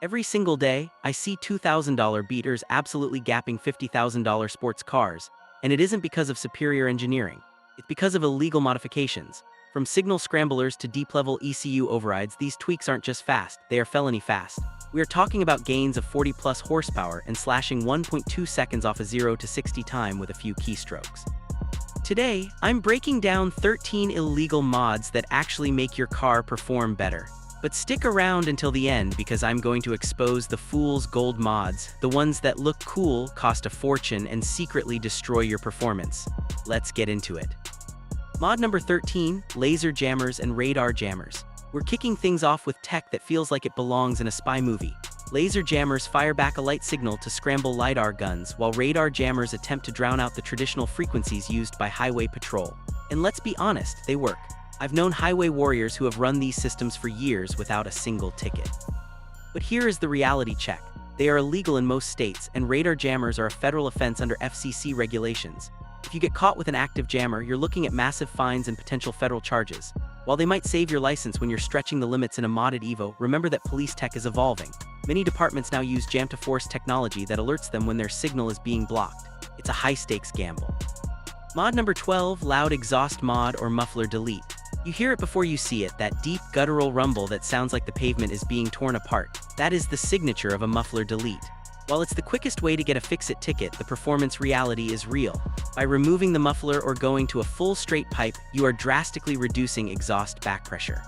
Every single day, I see $2,000 beaters absolutely gapping $50,000 sports cars, and it isn't because of superior engineering. It's because of illegal modifications. From signal scramblers to deep-level ECU overrides, these tweaks aren't just fast, they are felony fast. We are talking about gains of 40-plus horsepower and slashing 1.2 seconds off a 0 to 60 time with a few keystrokes. Today, I'm breaking down 13 illegal mods that actually make your car perform better. But stick around until the end because I'm going to expose the fool's gold mods, the ones that look cool, cost a fortune, and secretly destroy your performance. Let's get into it. Mod number 13, Laser Jammers and Radar Jammers. We're kicking things off with tech that feels like it belongs in a spy movie. Laser jammers fire back a light signal to scramble LiDAR guns, while radar jammers attempt to drown out the traditional frequencies used by highway patrol. And let's be honest, they work. I've known highway warriors who have run these systems for years without a single ticket. But here is the reality check. They are illegal in most states, and radar jammers are a federal offense under FCC regulations. If you get caught with an active jammer, you're looking at massive fines and potential federal charges. While they might save your license when you're stretching the limits in a modded Evo, remember that police tech is evolving. Many departments now use jam-to-force technology that alerts them when their signal is being blocked. It's a high-stakes gamble. Mod number 12, Loud Exhaust Mod or Muffler Delete. You hear it before you see it, that deep guttural rumble that sounds like the pavement is being torn apart. That is the signature of a muffler delete. While it's the quickest way to get a fix-it ticket, the performance reality is real. By removing the muffler or going to a full straight pipe, you are drastically reducing exhaust back pressure.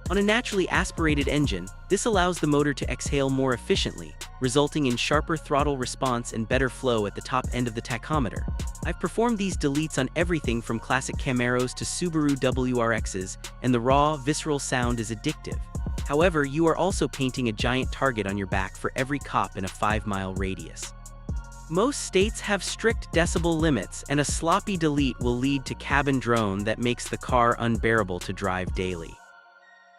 On a naturally aspirated engine, this allows the motor to exhale more efficiently, resulting in sharper throttle response and better flow at the top end of the tachometer. I've performed these deletes on everything from classic Camaros to Subaru WRXs, and the raw, visceral sound is addictive. However, you are also painting a giant target on your back for every cop in a 5-mile radius. Most states have strict decibel limits, and a sloppy delete will lead to cabin drone that makes the car unbearable to drive daily.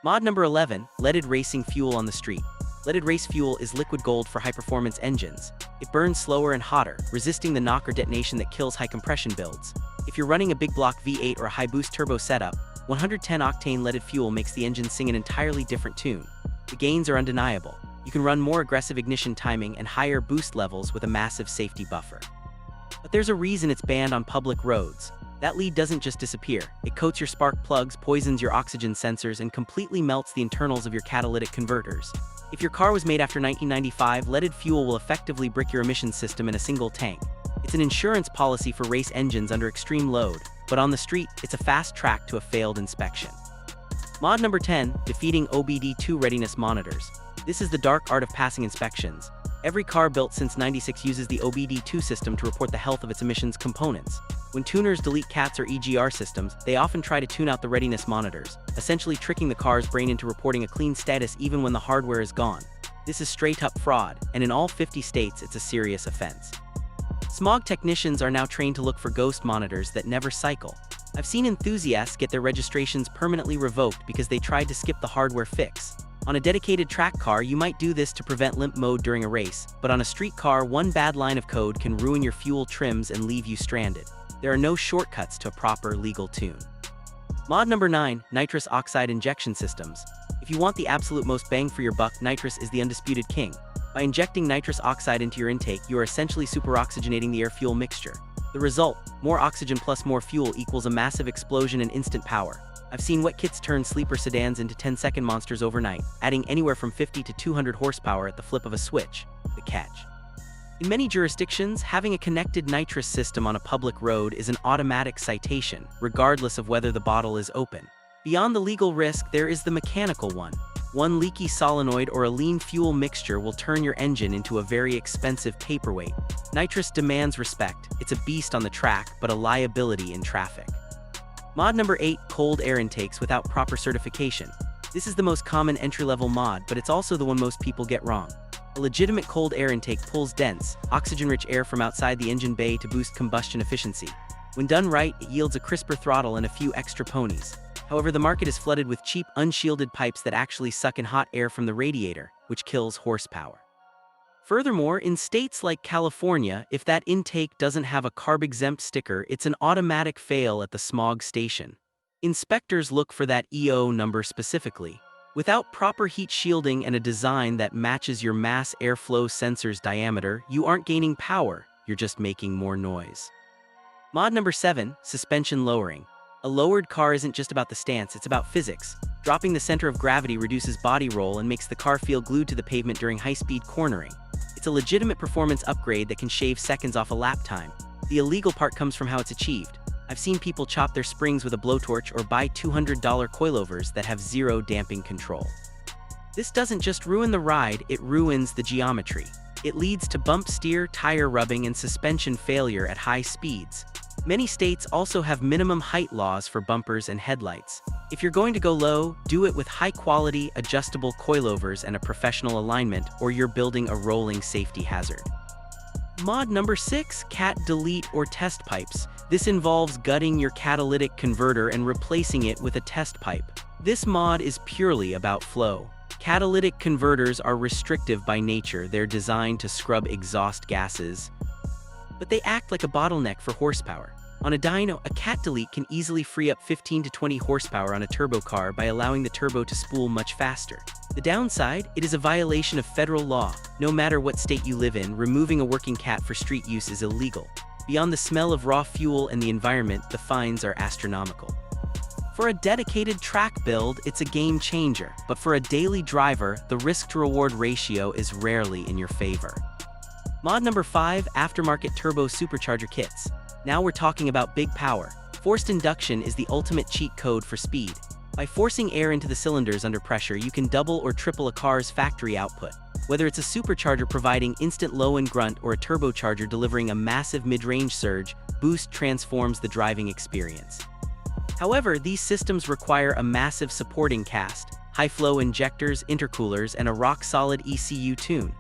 Mod number 11, Leaded Racing Fuel on the Street. Leaded race fuel is liquid gold for high-performance engines. It burns slower and hotter, resisting the knock or detonation that kills high-compression builds. If you're running a big block V8 or a high-boost turbo setup, 110-octane leaded fuel makes the engine sing an entirely different tune. The gains are undeniable. You can run more aggressive ignition timing and higher boost levels with a massive safety buffer. But there's a reason it's banned on public roads. That lead doesn't just disappear. It coats your spark plugs, poisons your oxygen sensors, and completely melts the internals of your catalytic converters. If your car was made after 1995, leaded fuel will effectively brick your emissions system in a single tank. It's an insurance policy for race engines under extreme load, but on the street, it's a fast track to a failed inspection. Mod number 10, Defeating OBD2 Readiness Monitors. This is the dark art of passing inspections. Every car built since '96 uses the OBD2 system to report the health of its emissions components. When tuners delete CATs or EGR systems, they often try to tune out the readiness monitors, essentially tricking the car's brain into reporting a clean status even when the hardware is gone. This is straight-up fraud, and in all 50 states it's a serious offense. Smog technicians are now trained to look for ghost monitors that never cycle. I've seen enthusiasts get their registrations permanently revoked because they tried to skip the hardware fix. On a dedicated track car, you might do this to prevent limp mode during a race, but on a street car, one bad line of code can ruin your fuel trims and leave you stranded. There are no shortcuts to a proper legal tune. Mod number 9, Nitrous Oxide Injection Systems. If you want the absolute most bang for your buck, nitrous is the undisputed king. By injecting nitrous oxide into your intake, you are essentially superoxygenating the air-fuel mixture. The result, more oxygen plus more fuel equals a massive explosion and instant power. I've seen wet kits turn sleeper sedans into 10-second monsters overnight, adding anywhere from 50 to 200 horsepower at the flip of a switch. The catch. In many jurisdictions, having a connected nitrous system on a public road is an automatic citation, regardless of whether the bottle is open. Beyond the legal risk, there is the mechanical one. One leaky solenoid or a lean fuel mixture will turn your engine into a very expensive paperweight. Nitrous demands respect. It's a beast on the track, but a liability in traffic. Mod number 8, Cold Air Intakes Without Proper Certification. This is the most common entry-level mod, but it's also the one most people get wrong. A legitimate cold air intake pulls dense, oxygen-rich air from outside the engine bay to boost combustion efficiency. When done right, it yields a crisper throttle and a few extra ponies. However, the market is flooded with cheap, unshielded pipes that actually suck in hot air from the radiator, which kills horsepower. Furthermore, in states like California, if that intake doesn't have a carb-exempt sticker, it's an automatic fail at the smog station. Inspectors look for that EO number specifically. Without proper heat shielding and a design that matches your mass airflow sensor's diameter, you aren't gaining power, you're just making more noise. Mod number 7, suspension lowering. A lowered car isn't just about the stance, it's about physics. Dropping the center of gravity reduces body roll and makes the car feel glued to the pavement during high-speed cornering. It's a legitimate performance upgrade that can shave seconds off a lap time. The illegal part comes from how it's achieved. I've seen people chop their springs with a blowtorch or buy $200 coilovers that have zero damping control. This doesn't just ruin the ride, it ruins the geometry. It leads to bump steer, tire rubbing, and suspension failure at high speeds. Many states also have minimum height laws for bumpers and headlights. If you're going to go low, do it with high-quality, adjustable coilovers and a professional alignment, or you're building a rolling safety hazard. Mod number 6, cat delete or test pipes. This involves gutting your catalytic converter and replacing it with a test pipe. This mod is purely about flow. Catalytic converters are restrictive by nature. They're designed to scrub exhaust gases, but they act like a bottleneck for horsepower. On a dyno, a cat delete can easily free up 15 to 20 horsepower on a turbo car by allowing the turbo to spool much faster. The downside, it is a violation of federal law. No matter what state you live in, removing a working cat for street use is illegal. Beyond the smell of raw fuel and the environment, the fines are astronomical. For a dedicated track build, it's a game changer, but for a daily driver, the risk-to-reward ratio is rarely in your favor. Mod number 5, aftermarket turbo supercharger kits. Now we're talking about big power. Forced induction is the ultimate cheat code for speed. By forcing air into the cylinders under pressure, you can double or triple a car's factory output. Whether it's a supercharger providing instant low-end grunt or a turbocharger delivering a massive mid-range surge, boost transforms the driving experience. However, these systems require a massive supporting cast, high-flow injectors, intercoolers, and a rock-solid ECU tune.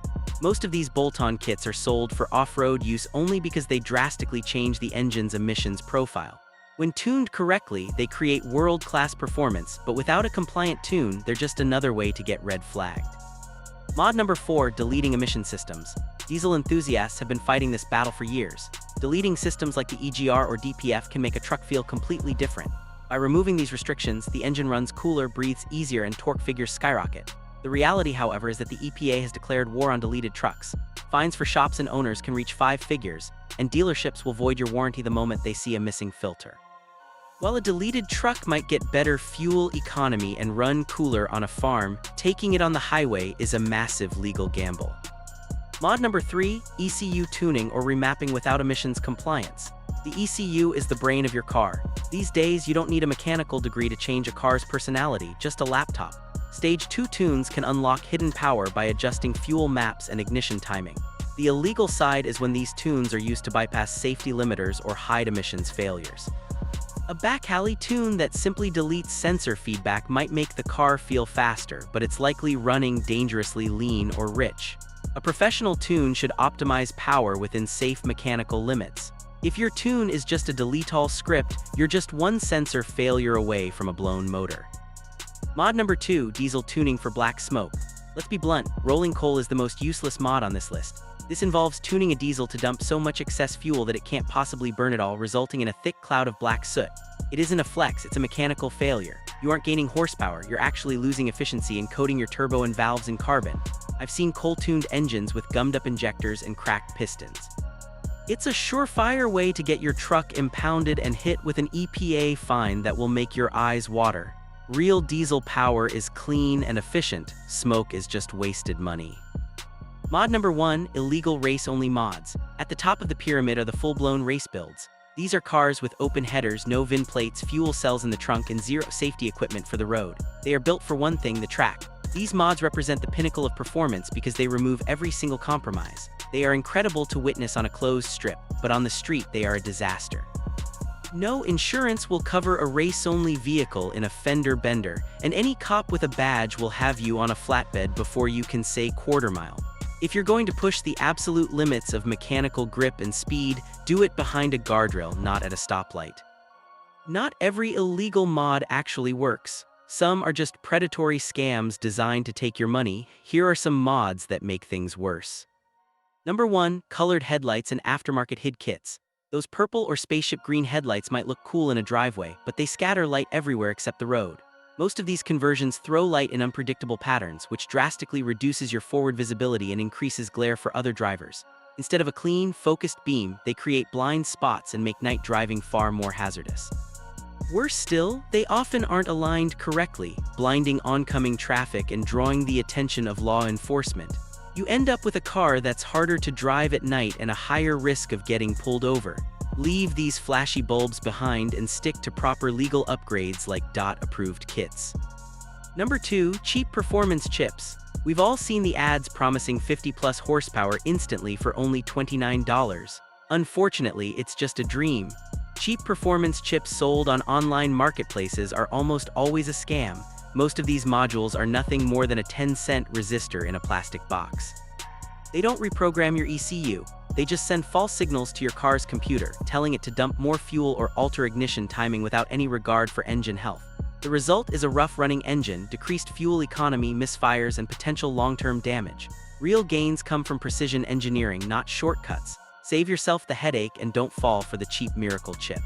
Most of these bolt-on kits are sold for off-road use only because they drastically change the engine's emissions profile. When tuned correctly, they create world-class performance, but without a compliant tune, they're just another way to get red flagged. Mod number 4, deleting emission systems. Diesel enthusiasts have been fighting this battle for years. Deleting systems like the EGR or DPF can make a truck feel completely different. By removing these restrictions, the engine runs cooler, breathes easier, and torque figures skyrocket. The reality, however, is that the EPA has declared war on deleted trucks. Fines for shops and owners can reach 5 figures, and dealerships will void your warranty the moment they see a missing filter. While a deleted truck might get better fuel economy and run cooler on a farm, taking it on the highway is a massive legal gamble. Mod number 3, ECU tuning or remapping without emissions compliance. The ECU is the brain of your car. These days, you don't need a mechanical degree to change a car's personality, just a laptop. Stage 2 tunes can unlock hidden power by adjusting fuel maps and ignition timing. The illegal side is when these tunes are used to bypass safety limiters or hide emissions failures. A back-alley tune that simply deletes sensor feedback might make the car feel faster, but it's likely running dangerously lean or rich. A professional tune should optimize power within safe mechanical limits. If your tune is just a delete all script, you're just one sensor failure away from a blown motor. Mod number 2, diesel tuning for black smoke. Let's be blunt, rolling coal is the most useless mod on this list. This involves tuning a diesel to dump so much excess fuel that it can't possibly burn it all, resulting in a thick cloud of black soot. It isn't a flex, it's a mechanical failure. You aren't gaining horsepower, you're actually losing efficiency and coating your turbo and valves in carbon. I've seen coal-tuned engines with gummed-up injectors and cracked pistons. It's a surefire way to get your truck impounded and hit with an EPA fine that will make your eyes water. Real diesel power is clean and efficient, smoke is just wasted money. Mod number 1, illegal race-only mods. At the top of the pyramid are the full-blown race builds. These are cars with open headers, no VIN plates, fuel cells in the trunk, and zero safety equipment for the road. They are built for one thing, the track. These mods represent the pinnacle of performance because they remove every single compromise. They are incredible to witness on a closed strip, but on the street they are a disaster. No insurance will cover a race-only vehicle in a fender bender, and any cop with a badge will have you on a flatbed before you can say quarter mile. If you're going to push the absolute limits of mechanical grip and speed, do it behind a guardrail, not at a stoplight. Not every illegal mod actually works. Some are just predatory scams designed to take your money. Here are some mods that make things worse. Number 1, colored headlights and aftermarket HID kits. Those purple or spaceship green headlights might look cool in a driveway, but they scatter light everywhere except the road. Most of these conversions throw light in unpredictable patterns, which drastically reduces your forward visibility and increases glare for other drivers. Instead of a clean, focused beam, they create blind spots and make night driving far more hazardous. Worse still, they often aren't aligned correctly, blinding oncoming traffic and drawing the attention of law enforcement. You end up with a car that's harder to drive at night and a higher risk of getting pulled over. Leave these flashy bulbs behind and stick to proper legal upgrades like DOT-approved kits. Number 2. Cheap performance chips. We've all seen the ads promising 50+ horsepower instantly for only $29. Unfortunately, it's just a dream. Cheap performance chips sold on online marketplaces are almost always a scam. Most of these modules are nothing more than a 10-cent resistor in a plastic box. They don't reprogram your ECU. They just send false signals to your car's computer, telling it to dump more fuel or alter ignition timing without any regard for engine health. The result is a rough-running engine, decreased fuel economy, misfires, and potential long-term damage. Real gains come from precision engineering, not shortcuts. Save yourself the headache and don't fall for the cheap miracle chip.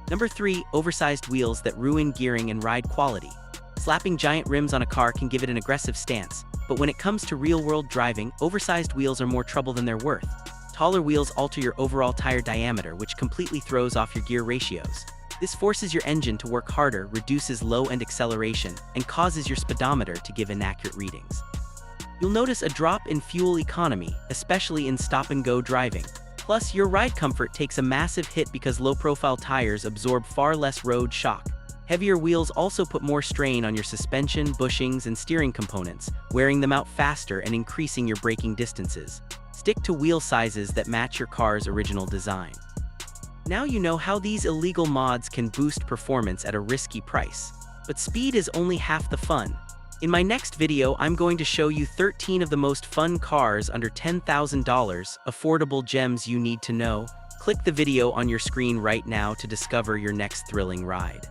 Number 3. Oversized wheels that ruin gearing and ride quality. Slapping giant rims on a car can give it an aggressive stance, but when it comes to real-world driving, oversized wheels are more trouble than they're worth. Taller wheels alter your overall tire diameter, which completely throws off your gear ratios. This forces your engine to work harder, reduces low-end acceleration, and causes your speedometer to give inaccurate readings. You'll notice a drop in fuel economy, especially in stop-and-go driving. Plus, your ride comfort takes a massive hit because low-profile tires absorb far less road shock. Heavier wheels also put more strain on your suspension, bushings, and steering components, wearing them out faster and increasing your braking distances. Stick to wheel sizes that match your car's original design. Now you know how these illegal mods can boost performance at a risky price. But speed is only half the fun. In my next video, I'm going to show you 13 of the most fun cars under $10,000, affordable gems you need to know. Click the video on your screen right now to discover your next thrilling ride.